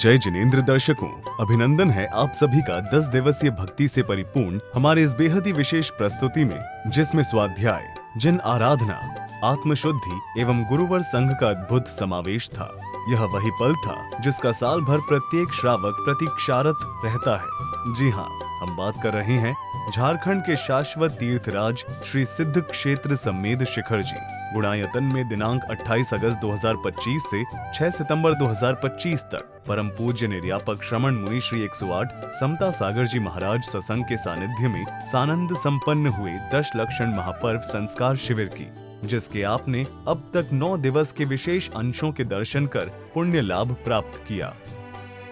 जय जिनेंद्र दर्शकों, अभिनंदन है आप सभी का 10 दिवसीय भक्ति से परिपूर्ण हमारे इस बेहद ही विशेष प्रस्तुति में, जिसमें स्वाध्याय, जन आराधना, आत्मशुद्धि एवं गुरुवर संघ का अद्भुत समावेश था। यह वही पल था जिसका साल भर प्रत्येक श्रावक प्रतीक्षारत रहता है। जी हाँ, हम बात कर रहे हैं झारखंड के शाश्वत तीर्थराज श्री सिद्ध क्षेत्र सम्मेद शिखर जी गुणायतन में दिनांक 28 अगस्त 2025 से 6 सितंबर 2025 तक परम पूज्य निर्यापक श्रमण मुनि श्री 108 समता सागर जी महाराज सत्संग के सानिध्य में सानंद संपन्न हुए 10 लक्षण महापर्व संस्कार शिविर की, जिसके आपने अब तक 9 दिवस के विशेष अंशों के दर्शन कर पुण्य लाभ प्राप्त किया।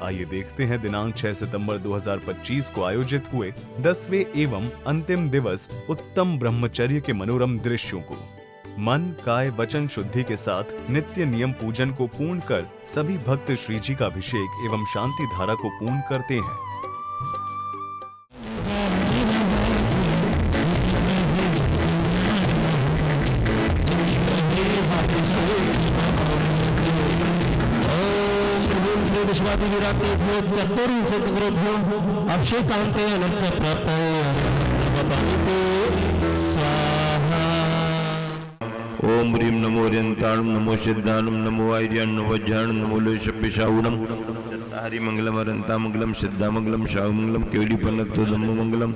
आइए देखते हैं दिनांक 6 सितंबर 2025 को आयोजित हुए 10वें एवं अंतिम दिवस उत्तम ब्रह्मचर्य के मनोरम दृश्यों को। मन, काय, वचन शुद्धि के साथ नित्य नियम पूजन को पूर्ण कर सभी भक्त श्री जी का अभिषेक एवं शांति धारा को पूर्ण करते हैं। अभिषेकांते अनंत ओम ह्रीं नमो ह्यंताणं नमो सिद्धाणं नमो आर्याणं वज्राणं नमो लोशपिशाऊणं हरिमंगलम अरंतामंगलम सिद्धामंगलम शाहुमंगलम केवलीपन्नतो धम्ममंगलम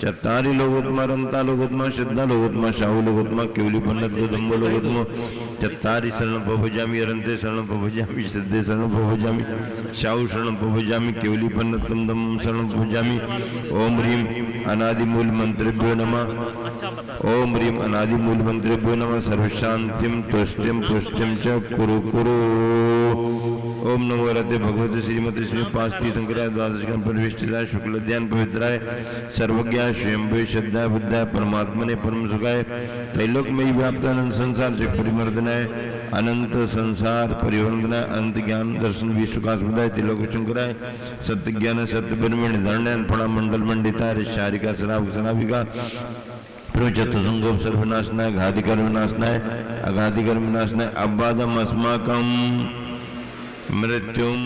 चत्तारि लोकोत्तमा अरंता लोकोत्तमा सिद्धा लोकोत्तमा शाहु लोकोत्तमा केवलीपन्नतो धम्मो लोकोत्तमो चत्तारि शरणं भजामि अरंते शरणं भजामि सिद्धे शरणं भजामि शाहु शरणं भजामि केवलीपन्नतं धम्मं शरणं भजामि। ओम ह्रीं अनादिमूल मंत्रेभ्यो नमः। ओम ह्रीं अनादिमूल मंत्रेभ्यो नमः। सर्वशांतिं तुष्टिं पुष्टिं च कुरु कुरु। ओम नमो रते भगवते श्रीमती श्री पांच तीर्थंकराय द्वादश परिविष्टिताय शुक्ल ध्यान पवित्राय सर्वज्ञाय स्वयंभू श्रद्धा बुद्धाय परमात्मने परम सुखाय त्रैलोक में व्याप्त अनंत संसार से परिमर्दनाय अनंत संसार परिवर्तनाय अनंत ज्ञान दर्शन विश्वकास्पदाय त्रिलोक शंकराय सत्य ज्ञान सत्य ब्रह्मण्य धरण्य प्रणाम मंडल मंडिताय शारिका शराब शराबिका प्रचतुसंगोप सर्वनाशनाय घातिकर विनाशनाय अघातिकर विनाशनाय अबादम अस्माकम मृत्युम।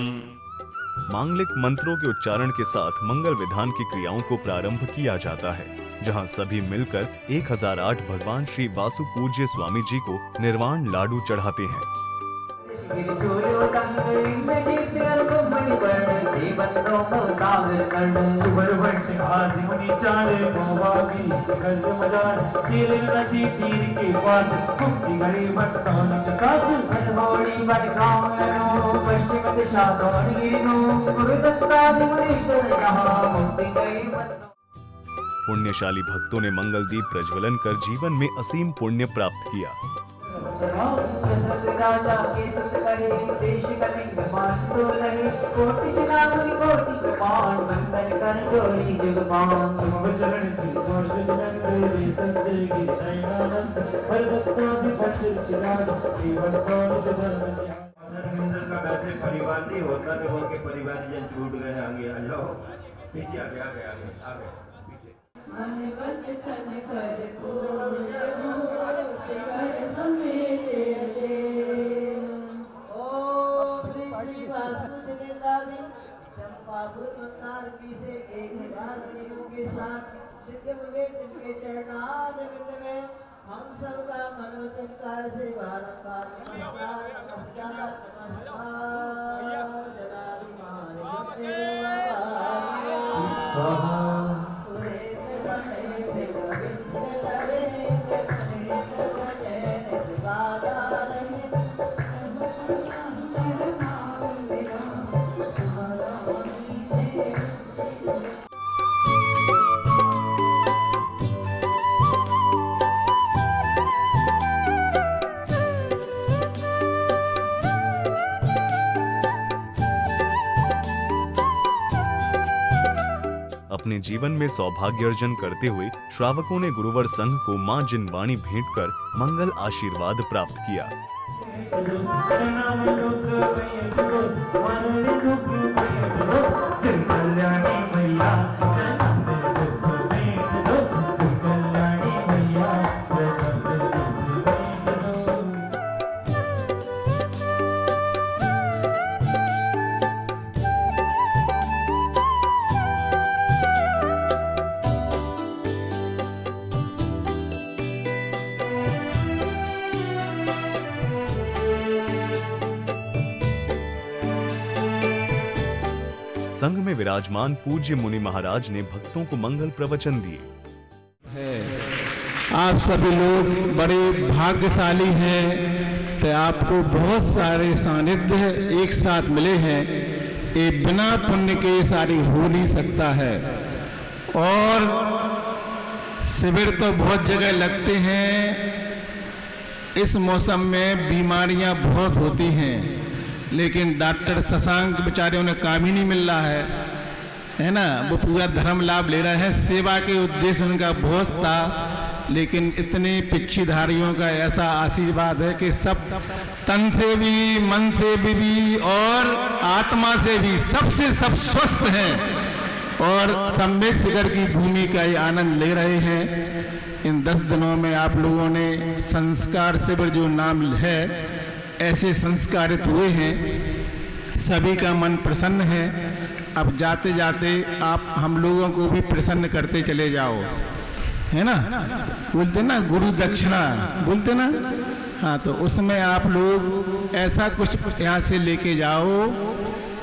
मांगलिक मंत्रों के उच्चारण के साथ मंगल विधान की क्रियाओं को प्रारंभ किया जाता है, जहां सभी मिलकर 1008 भगवान श्री वासु पूज्य स्वामी जी को निर्वाण लाडू चढ़ाते हैं। पुण्यशाली भक्तों ने मंगल दीप प्रज्वलन कर जीवन में असीम पुण्य प्राप्त किया। परिवार नहीं होता तो उनके परिवारजन छूट गए। आगे आ जाओ, पीछे आगे आगे आगे आगे हम सबका मनोचित्कार से बारंबार अपने जीवन में सौभाग्य अर्जन करते हुए श्रावकों ने गुरुवर संघ को मां जिनवाणी भेंट कर मंगल आशीर्वाद प्राप्त किया। संघ में विराजमान पूज्य मुनि महाराज ने भक्तों को मंगल प्रवचन दिए। आप सभी लोग बड़े भाग्यशाली हैं कि आपको बहुत सारे सानिध्य एक साथ मिले हैं। ये बिना पुण्य के सारी हो नहीं सकता है। और शिविर तो बहुत जगह लगते हैं। इस मौसम में बीमारियां बहुत होती हैं, लेकिन डॉक्टर शशांक बेचारे उन्हें काम ही नहीं मिल रहा है ना। वो पूरा धर्म लाभ ले रहे हैं। सेवा के उद्देश्य उनका बहुत था, लेकिन इतने पिच्छीधारियों का ऐसा आशीर्वाद है कि सब तन से भी, मन से भी और आत्मा से भी सबसे सब स्वस्थ हैं और सम्मेद शिखर की भूमि का ये आनंद ले रहे हैं। इन 10 दिनों में आप लोगों ने संस्कार शिविर जो नाम है, ऐसे संस्कारित हुए हैं। सभी का मन प्रसन्न है। अब जाते जाते आप हम लोगों को भी प्रसन्न करते चले जाओ, है ना। बोलते ना गुरु दक्षिणा, बोलते ना। हाँ, तो उसमें आप लोग ऐसा कुछ यहाँ से लेके जाओ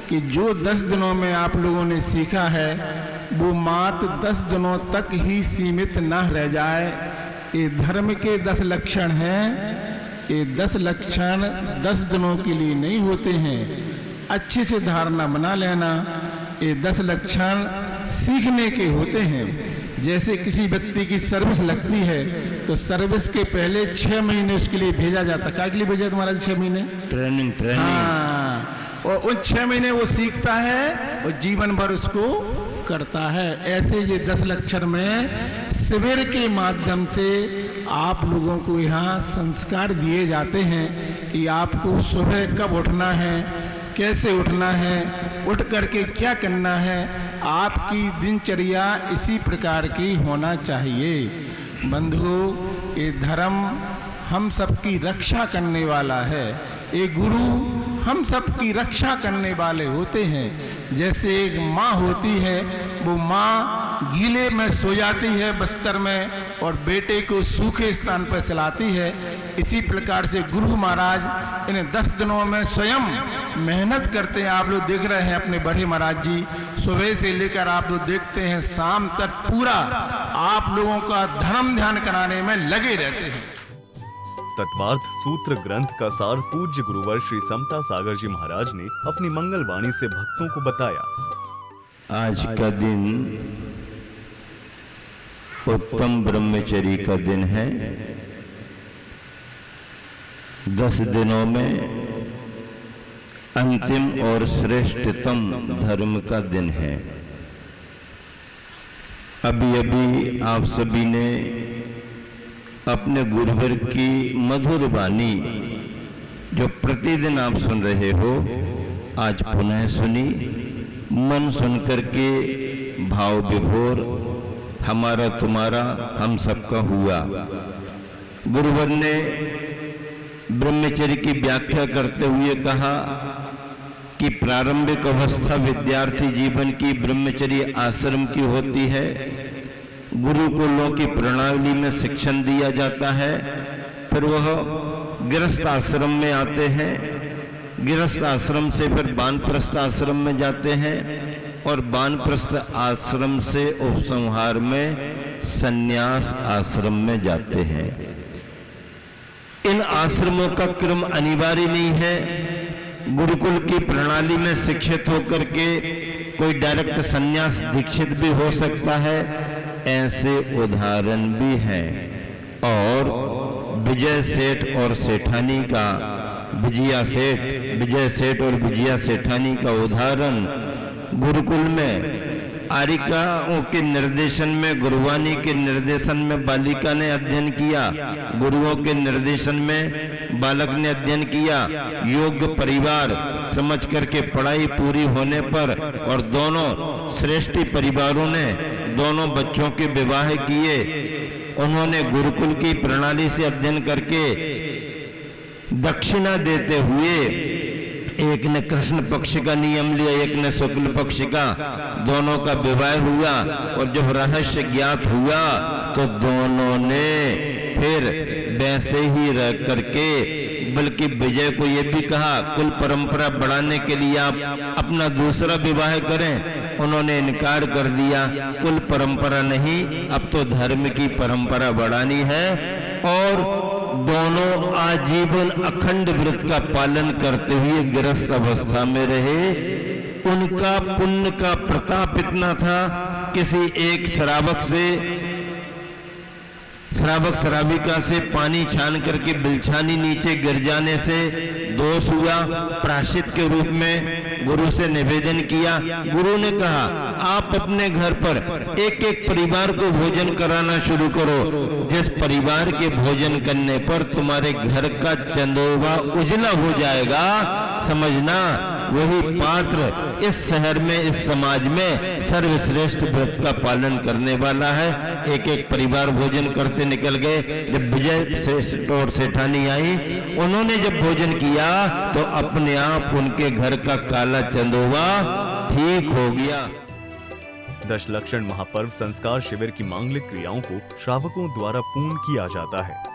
कि जो 10 दिनों में आप लोगों ने सीखा है वो मात्र 10 दिनों तक ही सीमित न रह जाए। ये धर्म के 10 लक्षण हैं। ये 10 लक्षण 10 दिनों के लिए नहीं होते हैं। अच्छे से धारणा बना लेना। ये 10 लक्षण सीखने के होते हैं। जैसे किसी व्यक्ति की सर्विस लगती है तो सर्विस के पहले 6 महीने उसके लिए भेजा जाता है। क्या के लिए भेजा तुम्हारा 6 महीने? ट्रेनिंग। हाँ, और उन 6 महीने वो सीखता है और जीवन भर उसको करता है। ऐसे ये 10 लक्षण में शिविर के माध्यम से आप लोगों को यहाँ संस्कार दिए जाते हैं कि आपको सुबह कब उठना है, कैसे उठना है, उठ करके क्या करना है। आपकी दिनचर्या इसी प्रकार की होना चाहिए। बंधुओं, ये धर्म हम सबकी रक्षा करने वाला है। ये गुरु हम सबकी रक्षा करने वाले होते हैं। जैसे एक माँ होती है, वो माँ गीले में सो जाती है बस्तर में और बेटे को सूखे स्थान पर चलाती है। इसी प्रकार से गुरु महाराज इन 10 दिनों में स्वयं मेहनत करते हैं। आप लोग देख रहे हैं अपने बड़े महाराज जी सुबह से लेकर आप लोग देखते हैं शाम तक पूरा आप लोगों का धर्म ध्यान कराने में लगे रहते हैं। तत्वार्थ सूत्र ग्रंथ का सार पूज्य गुरुवर श्री समता सागर जी महाराज ने अपनी मंगल वाणी से भक्तों को बताया। आज का दिन उत्तम ब्रह्मचर्य का दिन है। 10 दिनों में अंतिम और श्रेष्ठतम धर्म का दिन है। अभी अभी आप सभी ने अपने गुरुवर की मधुर वाणी जो प्रतिदिन आप सुन रहे हो, आज पुनः सुनी। मन सुन करके भाव विभोर हमारा तुम्हारा हम सबका हुआ। गुरुवर ने ब्रह्मचर्य की व्याख्या करते हुए कहा कि प्रारंभिक अवस्था विद्यार्थी जीवन की ब्रह्मचर्य आश्रम की होती है। गुरुकुलों की प्रणाली में शिक्षण दिया जाता है। फिर वह गृहस्थ आश्रम में आते हैं। गृहस्थ आश्रम से फिर वानप्रस्थ आश्रम में जाते हैं और वानप्रस्थ आश्रम से उपसंहार में संन्यास आश्रम में जाते हैं। इन आश्रमों का क्रम अनिवार्य नहीं है। गुरुकुल की प्रणाली में शिक्षित होकर के कोई डायरेक्ट संन्यास दीक्षित भी हो सकता है। ऐसे उदाहरण भी हैं। और विजय सेठ और सेठानी का विजय सेठ और विजया सेठानी का उदाहरण गुरुकुल में आरिकाओं के निर्देशन में, गुरुवानी के निर्देशन में बालिका ने अध्ययन किया, गुरुओं के निर्देशन में बालक ने अध्ययन किया। योग्य परिवार समझ करके पढ़ाई पूरी होने पर और दोनों श्रेष्ठ परिवारों ने दोनों बच्चों के विवाह किए। उन्होंने गुरुकुल की प्रणाली से अध्ययन करके दक्षिणा देते हुए एक ने कृष्ण पक्ष का नियम लिया, एक ने शुक्ल पक्ष का, दोनों का विवाह हुआ। और जब रहस्य ज्ञात हुआ तो दोनों ने फिर वैसे ही रह करके बल्कि विजय को ये भी कहा कुल परंपरा बढ़ाने के लिए आप अपना दूसरा विवाह करें। उन्होंने इनकार कर दिया, कुल परंपरा नहीं, अब तो धर्म की परंपरा बढ़ानी है। और दोनों आजीवन अखंड व्रत का पालन करते हुए गृहस्थ अवस्था में रहे। उनका पुण्य का प्रताप इतना था, किसी एक श्रावक श्राविका से पानी छान करके बिलछानी नीचे गिर जाने से दोष हुआ। प्रायश्चित के रूप में गुरु से निवेदन किया। गुरु ने कहा आप अपने घर पर एक एक परिवार को भोजन कराना शुरू करो। जिस परिवार के भोजन करने पर तुम्हारे घर का चंदोबा उजला हो जाएगा, समझना वही पात्र इस शहर में, इस समाज में सर्वश्रेष्ठ व्रत का पालन करने वाला है। एक एक परिवार भोजन करते निकल गए। जब विजय सेठ और सेठानी आई, उन्होंने जब भोजन किया तो अपने आप उनके घर का काला चंदोबा ठीक हो गया। दशलक्षण महापर्व संस्कार शिविर की मांगलिक क्रियाओं को श्रावकों द्वारा पूर्ण किया जाता है।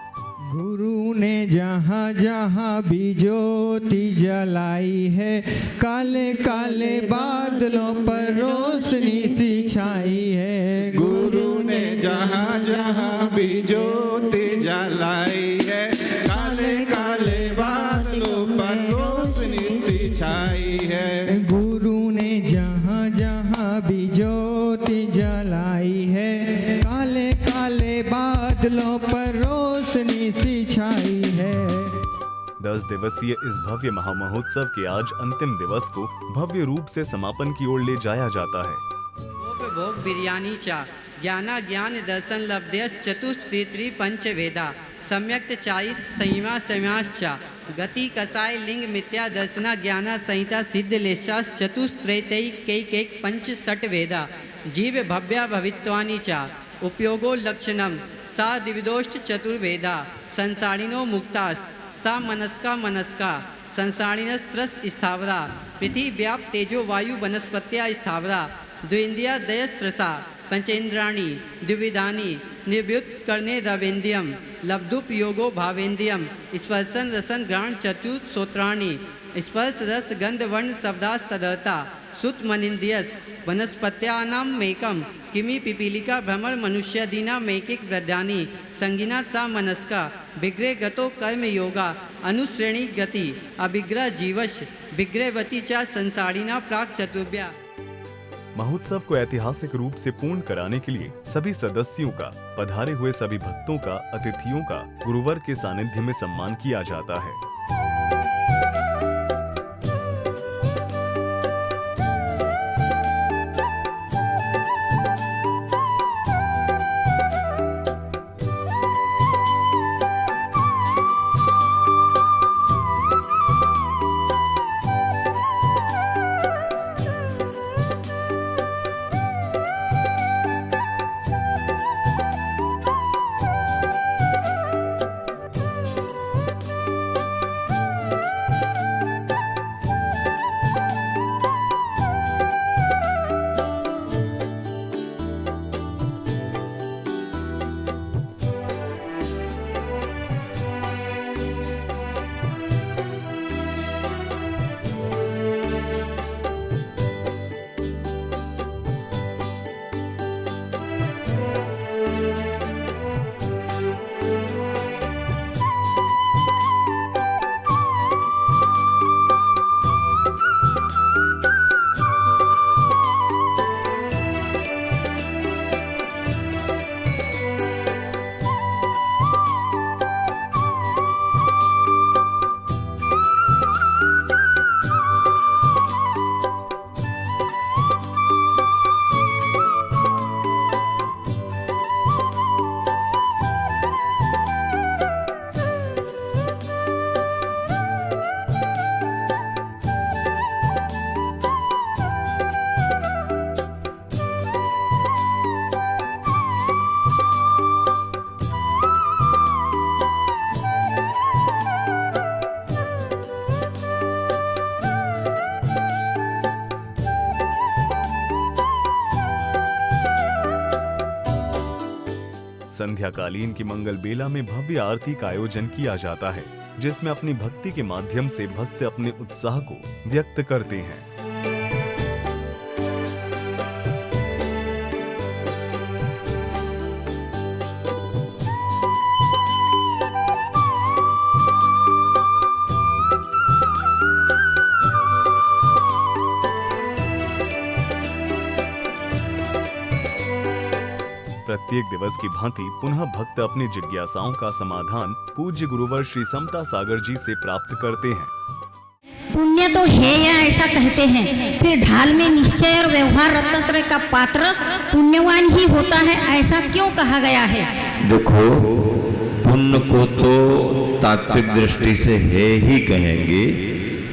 गुरु ने जहाँ जहाँ भी ज्योति जलाई है, काले काले बादलों पर रोशनी सी छाई है। गुरु ने जहाँ जहाँ भी ज्योति जलाई है, काले काले बादलों पर रोशनी सी छाई है। गुरु ने जहाँ जहाँ भी ज्योति जलाई है, काले काले बादलों पर रोशनी सी छाई है। 10 दिवसीय इस भव्य महामहोत्सव के आज अंतिम दिवस को भव्य रूप से समापन की ओर ले जाया जाता है। भोग बिरयानी चा ज्ञाना ज्ञान दर्शन लब्धय चतुस्त्रि पंच वेदा सम्यक्त चारित संयमा संयाश्चा गति कसाय लिंग मिथ्या दर्शना ज्ञाना संहिता सिद्ध लेशास चतुस्त्रैतैकैक पंच षट वेदा जीव भव्या भवित्वानि चा उपयोगो लक्षणम सा दिविदोष्ट चतुर्वेदा संसारिणो मुक्तास सा मनस्का संसारिणस्त्रस स्थावरा पृथिव्याप तेजो वायु वनस्पत्या स्थावरा द्विंद्रिया दयस्त्रसा पंचेन्द्राणि द्विविधानि निर्व्युत्कर्णे रवेन्द्रियम लब्धुप योगो भावेन्द्रियम स्पर्शन रसन ग्रहण चतुर्थ श्रोत्राणि स्पर्श रस गंध वर्ण शब्दास्तदता सुत मनिन्द्रियस वनस्पत्यानाम मेकम किमि पिपीलिका भ्रमर मनुष्यादीना मेकिक वृद्धानि संगिना सा मनस्का विग्रह गतो कर्म योगा अनुश्रेणी गति अभिग्रह जीवश विग्रहवती चा संसारिणा प्राक चतुर्भ्या। महोत्सव को ऐतिहासिक रूप से पूर्ण कराने के लिए सभी सदस्यों का, पधारे हुए सभी भक्तों का, अतिथियों का गुरुवर के सानिध्य में सम्मान किया जाता है। संध्याकालीन की मंगल बेला में भव्य आरती का आयोजन किया जाता है, जिसमें अपनी भक्ति के माध्यम से भक्त अपने उत्साह को व्यक्त करते हैं। प्रत्येक दिवस की भांति पुनः भक्त अपनी जिज्ञासाओं का समाधान पूज्य गुरुवर श्री समता सागर जी से प्राप्त करते हैं। पुण्य तो है या ऐसा कहते हैं, फिर ढाल में निश्चय और व्यवहार रत्नत्रय का पात्र पुण्यवान ही होता है, ऐसा क्यों कहा गया है? देखो, पुण्य को तो तात्विक दृष्टि से है ही कहेंगे,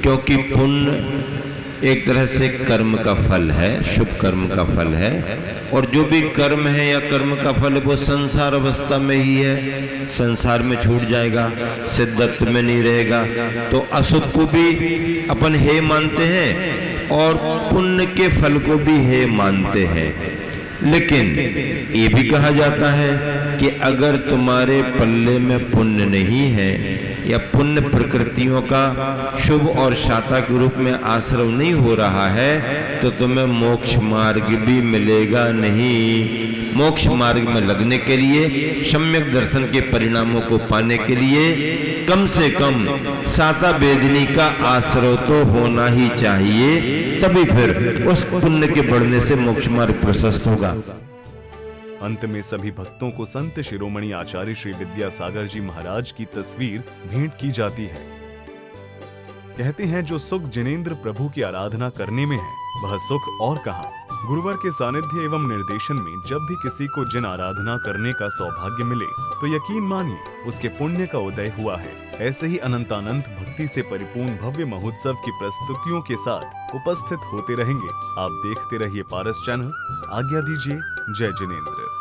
क्योंकि पुण्य एक तरह से कर्म का फल है, शुभ कर्म का फल है। और जो भी कर्म है या कर्म का फल है वो संसार अवस्था में ही है, संसार में छूट जाएगा, सिद्धत्व में नहीं रहेगा। तो अशुभ को भी अपन हे मानते हैं और पुण्य के फल को भी हे मानते हैं। लेकिन ये भी कहा जाता है कि अगर तुम्हारे पल्ले में पुण्य नहीं है या पुण्य प्रकृतियों का शुभ और शाता के रूप में आश्रय नहीं हो रहा है, तो तुम्हें मोक्ष मार्ग भी मिलेगा नहीं। मोक्ष मार्ग में लगने के लिए, सम्यक दर्शन के परिणामों को पाने के लिए कम से कम साता वेदनी का आश्रय तो होना ही चाहिए, तभी फिर उस पुण्य के बढ़ने से मोक्ष मार्ग प्रशस्त होगा। अंत में सभी भक्तों को संत शिरोमणि आचार्य श्री विद्यासागर जी महाराज की तस्वीर भेंट की जाती है। कहते हैं, जो सुख जिनेंद्र प्रभु की आराधना करने में है, वह सुख और कहां। गुरुवर के सानिध्य एवं निर्देशन में जब भी किसी को जिन आराधना करने का सौभाग्य मिले, तो यकीन मानिए उसके पुण्य का उदय हुआ है। ऐसे ही अनंतानंत भक्ति से परिपूर्ण भव्य महोत्सव की प्रस्तुतियों के साथ उपस्थित होते रहेंगे। आप देखते रहिए पारस चैनल। आज्ञा दीजिए। जय जिनेंद्र।